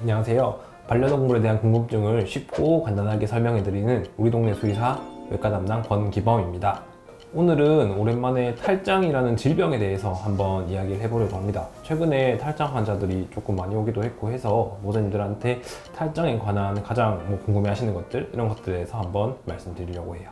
안녕하세요. 반려동물에 대한 궁금증을 쉽고 간단하게 설명해드리는 우리 동네 수의사 외과 담당 권기범입니다. 오늘은 오랜만에 탈장이라는 질병에 대해서 한번 이야기를 해보려고 합니다. 최근에 탈장 환자들이 조금 많이 오기도 했고 해서 모자님들한테 탈장에 관한 가장 궁금해하시는 것들, 이런 것들에 대해서 한번 말씀드리려고 해요.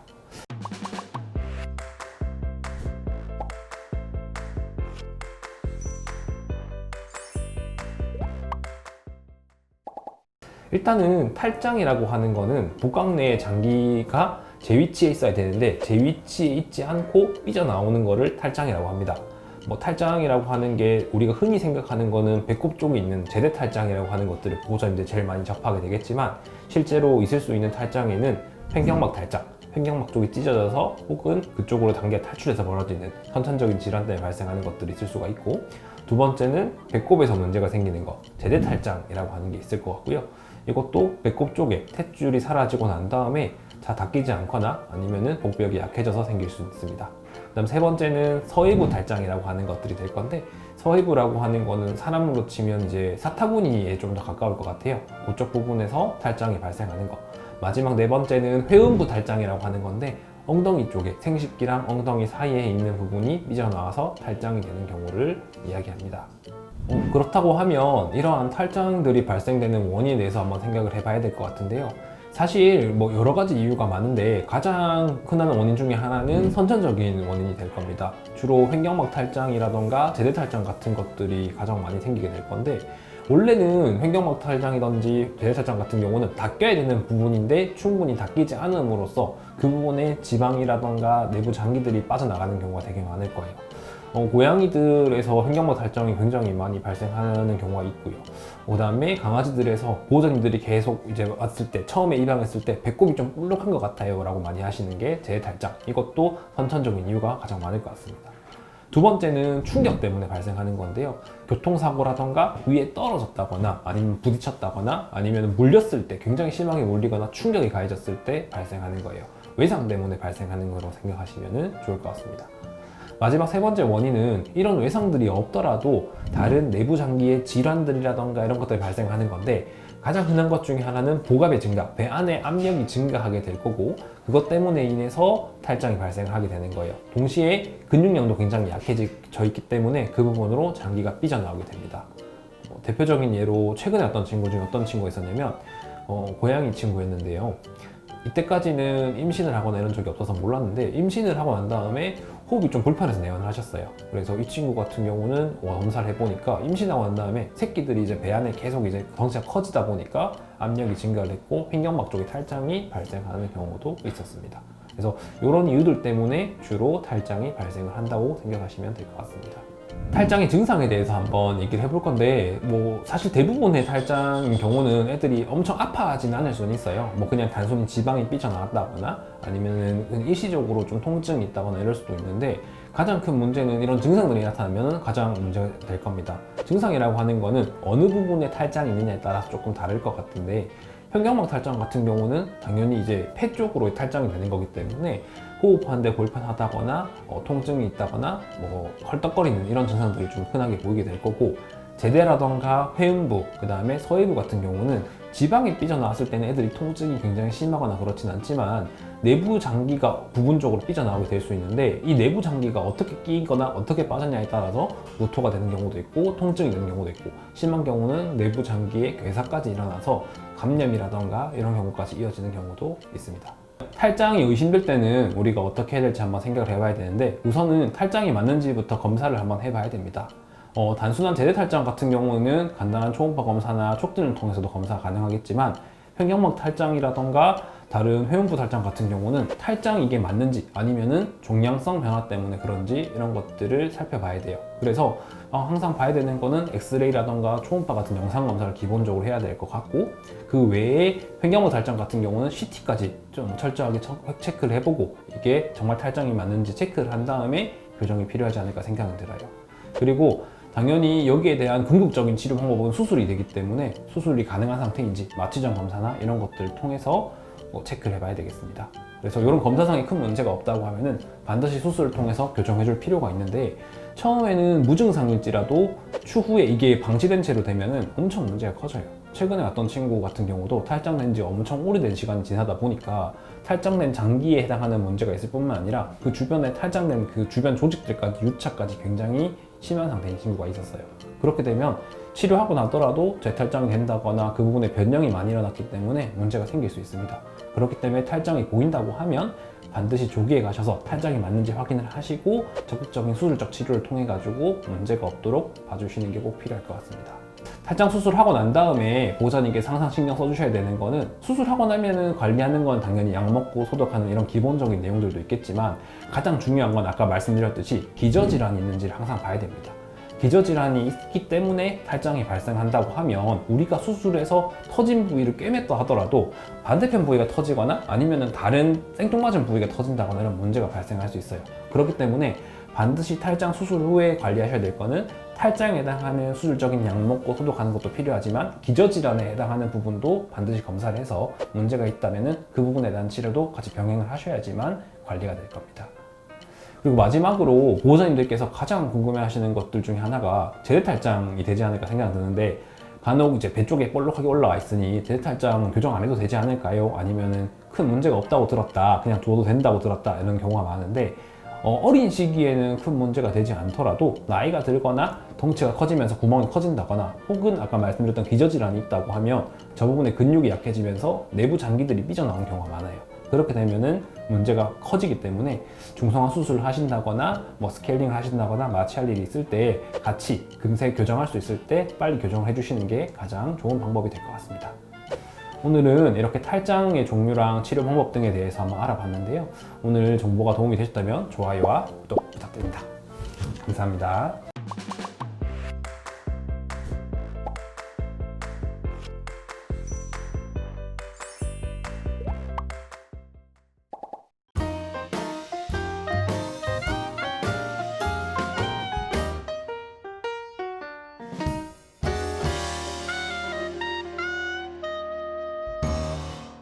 일단은 탈장이라고 하는 거는 복강 내의 장기가 제 위치에 있어야 되는데 제 위치에 있지 않고 삐져나오는 거를 탈장이라고 합니다. 탈장이라고 하는 게 우리가 흔히 생각하는 거는 배꼽 쪽에 있는 제대 탈장이라고 하는 것들을 보호자님들 제일 많이 접하게 되겠지만, 실제로 있을 수 있는 탈장에는 횡격막 탈장, 횡격막 쪽이 찢어져서 혹은 그쪽으로 단계가 탈출해서 벌어지는 선천적인 질환 때문에 발생하는 것들이 있을 수가 있고, 두 번째는 배꼽에서 문제가 생기는 거, 제대 탈장이라고 하는 게 있을 것 같고요. 이것도 배꼽 쪽에 탯줄이 사라지고 난 다음에 잘 닦이지 않거나 아니면은 복부력이 약해져서 생길 수 있습니다. 그다음 세 번째는 서해부 탈장이라고 하는 것들이 될 건데, 서해부라고 하는 거는 사람으로 치면 이제 사타구니에 좀 더 가까울 것 같아요. 그쪽 부분에서 탈장이 발생하는 거. 마지막 네 번째는 회음부 탈장이라고 하는 건데, 엉덩이 쪽에 생식기랑 엉덩이 사이에 있는 부분이 삐져나와서 탈장이 되는 경우를 이야기합니다. 그렇다고 하면 이러한 탈장들이 발생되는 원인에 대해서 한번 생각을 해봐야 될 것 같은데요. 사실 여러 가지 이유가 많은데 가장 흔한 원인 중에 하나는 선천적인 원인이 될 겁니다. 주로 횡격막 탈장이라던가 제대 탈장 같은 것들이 가장 많이 생기게 될 건데, 원래는 횡격막 탈장이든지 제대 탈장 같은 경우는 닦여야 되는 부분인데 충분히 닦이지 않음으로써 그 부분에 지방이라던가 내부 장기들이 빠져나가는 경우가 되게 많을 거예요. 고양이들에서 횡격막 탈장이 굉장히 많이 발생하는 경우가 있고요. 그 다음에 강아지들에서 보호자님들이 계속 이제 왔을 때, 처음에 입양했을 때 배꼽이 좀 볼록한 것 같아요 라고 많이 하시는 게 제대 탈장. 이것도 선천적인 이유가 가장 많을 것 같습니다. 두 번째는 충격 때문에 발생하는 건데요. 교통사고라던가 위에 떨어졌다거나 아니면 부딪혔다거나 아니면 물렸을 때, 굉장히 심하게 물리거나 충격이 가해졌을 때 발생하는 거예요. 외상 때문에 발생하는 거라고 생각하시면 좋을 것 같습니다. 마지막 세 번째 원인은 이런 외상들이 없더라도 다른 내부 장기의 질환들이라던가 이런 것들이 발생하는 건데, 가장 흔한 것 중에 하나는 복압의 증가, 배 안에 압력이 증가하게 될 거고, 그것 때문에 인해서 탈장이 발생하게 되는 거예요. 동시에 근육량도 굉장히 약해져 있기 때문에 그 부분으로 장기가 삐져나오게 됩니다. 대표적인 예로 최근에 어떤 친구 중에 어떤 친구가 있었냐면 고양이 친구였는데요. 이때까지는 임신을 하거나 이런 적이 없어서 몰랐는데, 임신을 하고 난 다음에 호흡이 좀 불편해서 내원을 하셨어요. 그래서 이 친구 같은 경우는 검사를 해보니까 임신하고 난 다음에 새끼들이 이제 배 안에 계속 이제 덩치가 커지다 보니까 압력이 증가를 했고 횡격막 쪽에 탈장이 발생하는 경우도 있었습니다. 그래서 이런 이유들 때문에 주로 탈장이 발생을 한다고 생각하시면 될 것 같습니다. 탈장의 증상에 대해서 한번 얘기를 해볼 건데, 사실 대부분의 탈장인 경우는 애들이 엄청 아파하진 않을 수는 있어요. 그냥 단순히 지방이 삐져나왔다거나 아니면 일시적으로 좀 통증이 있다거나 이럴 수도 있는데, 가장 큰 문제는 이런 증상들이 나타나면 가장 문제가 될 겁니다. 증상이라고 하는 거는 어느 부분에 탈장이 있느냐에 따라서 조금 다를 것 같은데, 횡격막 탈장 같은 경우는 당연히 이제 폐 쪽으로 탈장이 되는 거기 때문에 호흡하는데 불편하다거나 통증이 있다거나 헐떡거리는 이런 증상들이 좀 흔하게 보이게 될 거고, 제대라던가 회음부, 그 다음에 서해부 같은 경우는 지방이 삐져나왔을 때는 애들이 통증이 굉장히 심하거나 그렇진 않지만 내부 장기가 부분적으로 삐져나오게 될 수 있는데, 이 내부 장기가 어떻게 끼거나 어떻게 빠졌냐에 따라서 루토가 되는 경우도 있고 통증이 되는 경우도 있고, 심한 경우는 내부 장기에 괴사까지 일어나서 감염이라던가 이런 경우까지 이어지는 경우도 있습니다. 탈장이 의심될 때는 우리가 어떻게 해야 될지 한번 생각을 해봐야 되는데, 우선은 탈장이 맞는지부터 검사를 한번 해봐야 됩니다. 단순한 제대 탈장 같은 경우는 간단한 초음파 검사나 촉진을 통해서도 검사가 가능하겠지만, 횡격막 탈장이라던가 다른 회음부 탈장 같은 경우는 탈장이 이게 맞는지 아니면은 종양성 변화 때문에 그런지 이런 것들을 살펴봐야 돼요. 그래서 항상 봐야 되는 거는 엑스레이라던가 초음파 같은 영상 검사를 기본적으로 해야 될 것 같고, 그 외에 횡격막 탈장 같은 경우는 CT까지 좀 철저하게 체크를 해보고 이게 정말 탈장이 맞는지 체크를 한 다음에 교정이 필요하지 않을까 생각이 들어요. 그리고 당연히 여기에 대한 궁극적인 치료 방법은 수술이 되기 때문에 수술이 가능한 상태인지 마취전 검사나 이런 것들을 통해서 체크를 해봐야 되겠습니다. 그래서 이런 검사상에 큰 문제가 없다고 하면은 반드시 수술을 통해서 교정해줄 필요가 있는데, 처음에는 무증상일지라도 추후에 이게 방치된 채로 되면은 엄청 문제가 커져요. 최근에 왔던 친구 같은 경우도 탈장된 지 엄청 오래된 시간이 지나다 보니까 탈장된 장기에 해당하는 문제가 있을 뿐만 아니라 그 주변에 탈장된 그 주변 조직들까지 유착까지 굉장히 심한 상태인 친구가 있었어요. 그렇게 되면 치료하고 나더라도 재탈장이 된다거나 그 부분에 변형이 많이 일어났기 때문에 문제가 생길 수 있습니다. 그렇기 때문에 탈장이 보인다고 하면 반드시 조기에 가셔서 탈장이 맞는지 확인을 하시고 적극적인 수술적 치료를 통해 가지고 문제가 없도록 봐주시는 게 꼭 필요할 것 같습니다. 탈장 수술하고 난 다음에 보호자님께 항상 신경 써주셔야 되는 거는, 수술하고 나면은 관리하는 건 당연히 약 먹고 소독하는 이런 기본적인 내용들도 있겠지만 가장 중요한 건 아까 말씀드렸듯이 기저질환이 있는지를 항상 봐야 됩니다. 기저질환이 있기 때문에 탈장이 발생한다고 하면 우리가 수술해서 터진 부위를 꿰맸다 하더라도 반대편 부위가 터지거나 아니면 다른 생뚱맞은 부위가 터진다거나 이런 문제가 발생할 수 있어요. 그렇기 때문에 반드시 탈장 수술 후에 관리하셔야 될 거는 탈장에 해당하는 수술적인 약 먹고 소독하는 것도 필요하지만 기저질환에 해당하는 부분도 반드시 검사를 해서 문제가 있다면 그 부분에 대한 치료도 같이 병행을 하셔야지만 관리가 될 겁니다. 그리고 마지막으로 보호자님들께서 가장 궁금해하시는 것들 중에 하나가 제대탈장이 되지 않을까 생각이 드는데, 간혹 이제 배 쪽에 볼록하게 올라와 있으니 제대탈장 교정 안 해도 되지 않을까요? 아니면은 큰 문제가 없다고 들었다, 그냥 두어도 된다고 들었다, 이런 경우가 많은데, 어린 시기에는 큰 문제가 되지 않더라도 나이가 들거나 덩치가 커지면서 구멍이 커진다거나 혹은 아까 말씀드렸던 기저질환이 있다고 하면 저 부분에 근육이 약해지면서 내부 장기들이 삐져나오는 경우가 많아요. 그렇게 되면은 문제가 커지기 때문에 중성화 수술을 하신다거나 뭐 스케일링을 하신다거나 마취할 일이 있을 때 같이 금세 교정할 수 있을 때 빨리 교정을 해주시는 게 가장 좋은 방법이 될 것 같습니다. 오늘은 이렇게 탈장의 종류랑 치료 방법 등에 대해서 한번 알아봤는데요. 오늘 정보가 도움이 되셨다면 좋아요와 구독 부탁드립니다. 감사합니다.